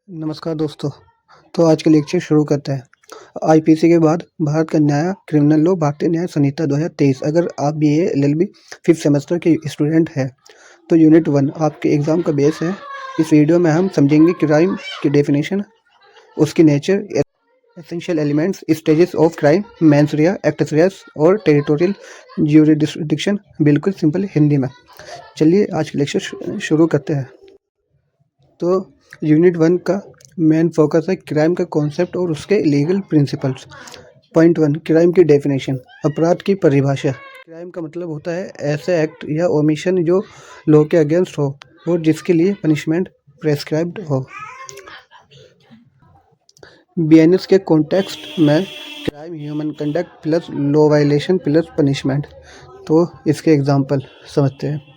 नमस्कार दोस्तों। तो आज के लेक्चर शुरू करते हैं। आईपीसी के बाद भारत का नया क्रिमिनल लॉ भारतीय न्याय संहिता 2023। अगर आप बीए एलएलबी 5th सेमेस्टर के स्टूडेंट हैं तो यूनिट 1 आपके एग्ज़ाम का बेस है। इस वीडियो में हम समझेंगे क्राइम की डेफिनेशन, उसकी nature, essential elements, stages of crime, mens rea, actus reas और टेरिटोरियल ज्यूरिडिक्शन, बिल्कुल सिंपल हिंदी में। चलिए आज का लेक्चर शुरू करते हैं। तो यूनिट 1 का मेन फोकस है क्राइम का कॉन्सेप्ट और उसके लीगल प्रिंसिपल्स। पॉइंट 1, क्राइम की डेफिनेशन, अपराध की परिभाषा। क्राइम का मतलब होता है ऐसे एक्ट या ओमिशन जो लॉ के अगेंस्ट हो और जिसके लिए पनिशमेंट प्रेस्क्राइब्ड हो। बीएनएस के कॉन्टेक्स्ट में crime human conduct plus law violation plus punishment. तो इसके एग्जांपल समझते हैं।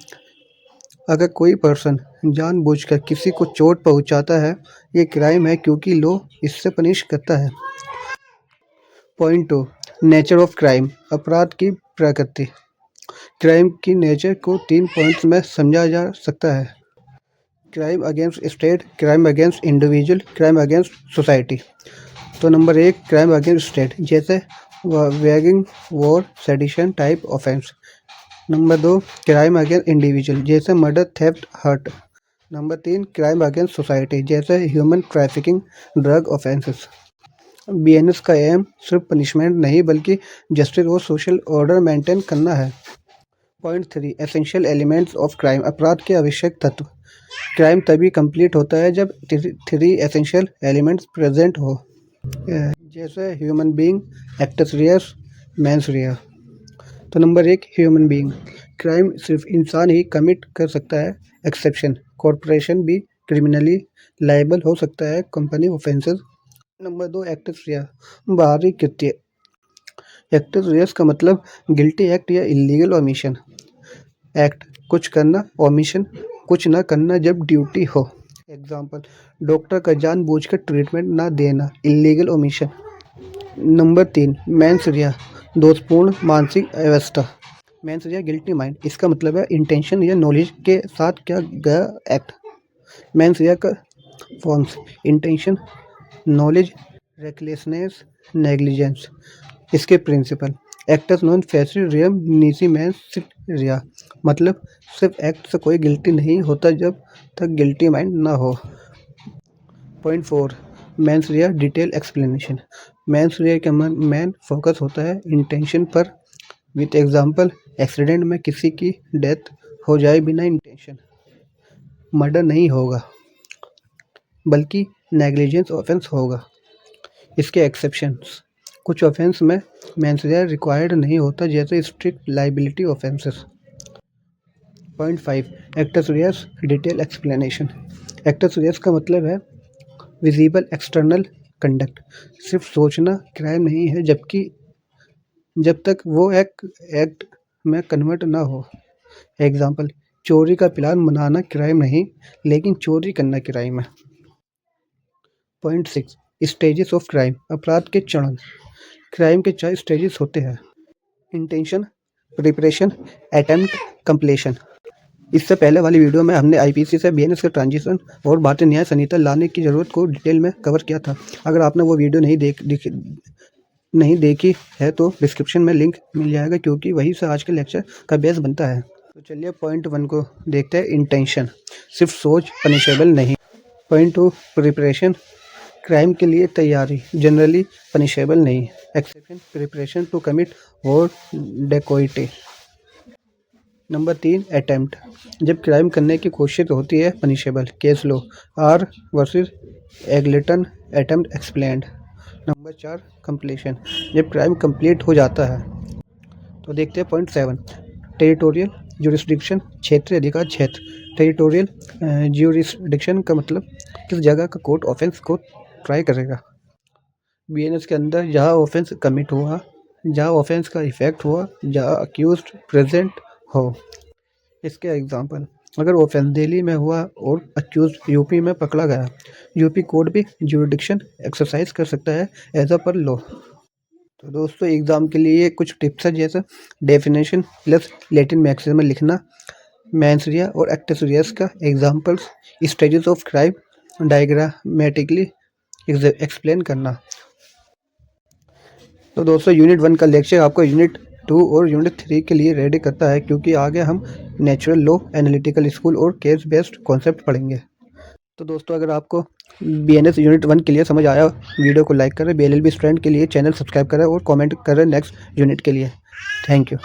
अगर कोई पर्सन जानबूझकर किसी को चोट पहुंचाता है, ये क्राइम है क्योंकि लॉ इससे पनिश करता है। पॉइंट 2, नेचर ऑफ क्राइम, अपराध की प्रकृति। क्राइम की नेचर को 3 पॉइंट्स में समझा जा सकता है: crime against state, crime against individual, crime against society. तो नंबर 1, क्राइम अगेंस्ट स्टेट, जैसे waging, war, sedition type offence. Number 2, crime against individual, जैसे murder, theft, hurt. Number 3, crime against society, जैसे human trafficking, drug offences. BNS का aim सिर्फ punishment नहीं बल्कि justice और social order maintain करना है। Point 3, essential elements of crime, अपराध के आवश्यक तत्व। क्राइम तभी कंप्लीट होता है जब 3 एसेंशियल एलिमेंट्स प्रेजेंट हो, जैसे human being, actus reus, mens rea. तो नंबर 1, ह्यूमन बीइंग, क्राइम सिर्फ इंसान ही कमिट कर सकता है। एक्सेप्शन, कॉर्पोरेशन भी क्रिमिनली लायबल हो सकता है, कंपनी ऑफेंसेस। नंबर 2, एक्ट्स रिया, बाहरी कृत्य। एक्ट्स रियस का मतलब गिल्टी एक्ट या इलीगल ओमिशन। एक्ट कुछ करना, ओमिशन कुछ ना करना जब ड्यूटी हो। एग्जाम्पल, डॉक्टर का जानबूझकर ट्रीटमेंट ना देना, इलीगल ओमिशन। नंबर 3, मेंस रिया, दोषपूर्ण मानसिक अवस्था। मेंस रिया, गिल्टी माइंड, इसका मतलब है इंटेंशन या नॉलेज के साथ किया गया एक्ट। मेंस रिया का forms: intention, knowledge, recklessness, negligence. इसके प्रिंसिपल: एक्टस नॉन फेसिड रियम नीसी मेंस रिया, मतलब सिर्फ एक्ट से कोई गिल्टी नहीं होता जब तक गिल्टी माइंड ना हो। पॉइंट 4, मेंस रिया डिटेल एक्सप्लेनेशन। मेंस रिया का मेन फोकस होता है इंटेंशन पर, विथ एग्जांपल, एक्सीडेंट में किसी की डेथ हो जाए बिना इंटेंशन, मर्डर नहीं होगा बल्कि नेग्लिजेंस ऑफेंस होगा। इसके एक्सेप्शंस: कुछ ऑफेंस में मेंस रिया रिक्वायर्ड नहीं होता, जैसे strict liability offences. Point 5, actus reus detail explanation. Actus reus का मतलब है विजिबल एक्सटर्नल कंडक्ट, सिर्फ सोचना क्राइम नहीं है जब तक वो एक्ट में कन्वर्ट ना हो। एग्जाम्पल, चोरी का प्लान बनाना क्राइम नहीं, लेकिन चोरी करना क्राइम है। पॉइंट 6, स्टेजेस ऑफ क्राइम, अपराध के चरण। क्राइम के 4 स्टेजेस होते हैं: इंटेंशन, प्रिपरेशन, अटेम्प्ट, कंप्लीशन। इससे पहले वाली वीडियो में हमने आईपीसी से बीएनएस के ट्रांजिशन और भारतीय न्याय संहिता लाने की ज़रूरत को डिटेल में कवर किया था। अगर आपने वो वीडियो नहीं देखी है तो डिस्क्रिप्शन में लिंक मिल जाएगा, क्योंकि वहीं से आज के लेक्चर का बेस बनता है। तो चलिए पॉइंट 1 को देखते हैं। इंटेंशन, सिर्फ सोच पनिशेबल नहीं। पॉइंट 2, प्रिपरेशन, क्राइम के लिए तैयारी, जनरली पनिशेबल नहीं। एक्सेप्शन, प्रिपरेशन टू कमिट और डेकोइटी। नंबर 3, अटेम्प्ट, जब क्राइम करने की कोशिश होती है, punishable. Case law, R versus Eagleton, attempt explained. Number 4, completion, जब क्राइम कंप्लीट हो जाता है। तो देखते हैं पॉइंट 7, टेरिटोरियल ज्यूरिसडिक्शन, क्षेत्रीय अधिकार क्षेत्र। टेरिटोरियल ज्यूरिसडिक्शन का मतलब किस जगह का कोर्ट ऑफेंस को ट्राई करेगा। बीएनएस के अंदर जहाँ ऑफेंस कमिट हुआ, जहाँ ऑफेंस का इफेक्ट हुआ, जहाँ अक्यूज्ड प्रेजेंट हो। इसके एग्जाम्पल, अगर ऑफेंस दिल्ली में हुआ और अक्यूज्ड यूपी में पकड़ा गया, यूपी कोर्ट भी ज्यूरिडिक्शन एक्सरसाइज कर सकता है एज अ पर लॉ। तो दोस्तों एग्जाम के लिए कुछ टिप्स है, जैसे डेफिनेशन प्लस लैटिन मैक्सिमम लिखना, मेंस रिया और एक्ट्स रियस का examples, stages of crime, diagrammatically explain करना। तो दोस्तों यूनिट 1 का लेक्चर आपको यूनिट 2 और यूनिट 3 के लिए रेडी करता है, क्योंकि आगे हम नेचुरल लॉ, एनालिटिकल स्कूल और केस बेस्ड कॉन्सेप्ट पढ़ेंगे। तो दोस्तों अगर आपको BNS यूनिट 1 के लिए समझ आया, वीडियो को लाइक करें, BLLB स्टूडेंट के लिए चैनल सब्सक्राइब करें और कमेंट करें नेक्स्ट यूनिट के लिए। Thank you.